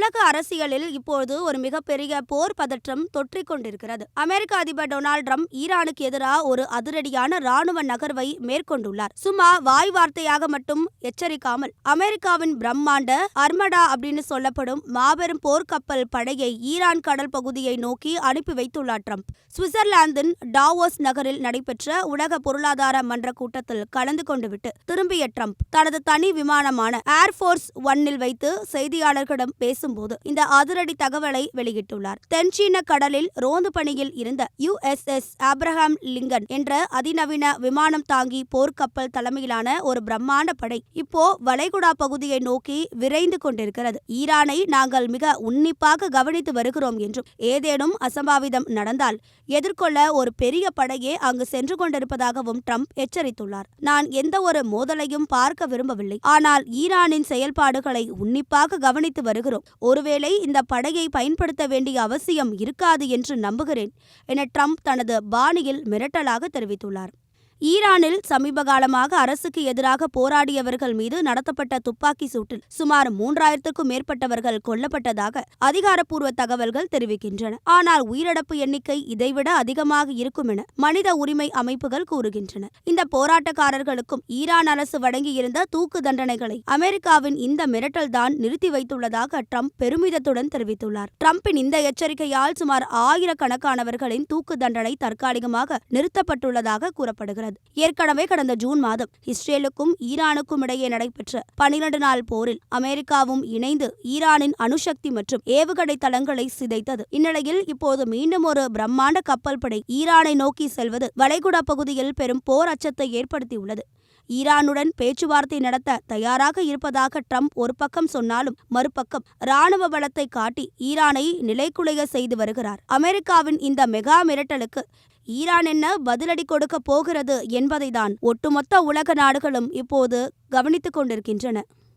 உலக அரசியலில் இப்போது ஒரு மிகப்பெரிய போர் பதற்றம் தொற்றிக் கொண்டிருக்கிறது. அமெரிக்க அதிபர் டொனால்ட் ட்ரம்ப் ஈரானுக்கு எதிராக ஒரு அதிரடியான ராணுவ நகர்வை மேற்கொண்டுள்ளார். சும்மா வாய் வார்த்தையாக மட்டும் எச்சரிக்காமல் அமெரிக்காவின் பிரம்மாண்ட அர்மடா அப்படின்னு சொல்லப்படும் மாபெரும் போர்க்கப்பல் படையை ஈரான் கடல் பகுதியை நோக்கி அனுப்பி வைத்துள்ளார் ட்ரம்ப். சுவிட்சர்லாந்தின் டாவோஸ் நகரில் நடைபெற்ற உலக பொருளாதார மன்ற கூட்டத்தில் கலந்து கொண்டுவிட்டு திரும்பிய ட்ரம்ப் தனது தனி விமானமான ஏர்போர்ஸ் ஒன்னில் வைத்து செய்தியாளர்களிடம் பேசும்போது இந்த அதிரடி தகவலை வெளியிட்டுள்ளார். தென்சீன கடலில் ரோந்து பணியில் இருந்த USS ஆப்ரஹாம் லிங்கன் என்ற அதிநவீன விமானம் தாங்கி போர்க்கப்பல் தலைமையிலான ஒரு பிரம்மாண்ட படை இப்போ வளைகுடா பகுதியை நோக்கி விரைந்து கொண்டிருக்கிறது. ஈரானை நாங்கள் மிக உன்னிப்பாக கவனித்து வருகிறோம் என்றும் ஏதேனும் அசம்பாவிதம் நடந்தால் எதிர்கொள்ள ஒரு பெரிய படையே அங்கு சென்று கொண்டிருப்பதாகவும் ட்ரம்ப் எச்சரித்துள்ளார். நான் எந்த ஒரு மோதலையும் பார்க்க விரும்பவில்லை, ஆனால் ஈரானின் செயல்பாடுகளை உன்னிப்பாக கவனித்து வருகிறோம். ஒருவேளை இந்த படையை பயன்படுத்த வேண்டிய அவசியம் இருக்காது என்று நம்புகிறேன் என ட்ரம்ப் தனது பாணியில் மிரட்டலாக தெரிவித்துள்ளார். ஈரானில் சமீப காலமாக அரசுக்கு எதிராக போராடியவர்கள் மீது நடத்தப்பட்ட துப்பாக்கி சூட்டில் சுமார் 3000க்கும் மேற்பட்டவர்கள் கொல்லப்பட்டதாக அதிகாரப்பூர்வ தகவல்கள் தெரிவிக்கின்றன. ஆனால் உயிரிழப்பு எண்ணிக்கை இதைவிட அதிகமாக இருக்கும் என மனித உரிமை அமைப்புகள் கூறுகின்றன. இந்த போராட்டக்காரர்களுக்கும் ஈரான் அரசு வழங்கியிருந்த தூக்கு தண்டனைகளை அமெரிக்காவின் இந்த மிரட்டல்தான் நிறுத்தி வைத்துள்ளதாக ட்ரம்ப் பெருமிதத்துடன் தெரிவித்துள்ளார். ட்ரம்பின் இந்த எச்சரிக்கையால் சுமார் 1000கணக்கானவர்களின் தூக்கு தண்டனை தற்காலிகமாக நிறுத்தப்பட்டுள்ளதாக கூறப்படுகிறது. ஏற்கனவே கடந்த ஜூன் மாதம் இஸ்ரேலுக்கும் ஈரானுக்கும் இடையே நடைபெற்ற 12 நாள் போரில் அமெரிக்காவும் இணைந்து ஈரானின் அணுசக்தி மற்றும் ஏவுகணை தளங்களை சிதைத்தது. இந்நிலையில் இப்போது மீண்டும் ஒரு பிரம்மாண்ட கப்பல் படை ஈரானை நோக்கி செல்வது வளைகுடா பகுதியில் பெரும் போர் அச்சத்தை ஏற்படுத்தியுள்ளது. ஈரானுடன் பேச்சுவார்த்தை நடத்த தயாராக இருப்பதாக ட்ரம்ப் ஒரு பக்கம் சொன்னாலும் மறுபக்கம் ராணுவ பலத்தை காட்டி ஈரானை நிலைகுலைய செய்து வருகிறார். அமெரிக்காவின் இந்த மெகா மிரட்டலுக்கு ஈரான் என்ன பதிலடி கொடுக்க போகிறது என்பதைதான் ஒட்டுமொத்த உலக நாடுகளும் இப்போது கவனித்துக் கொண்டிருக்கின்றன.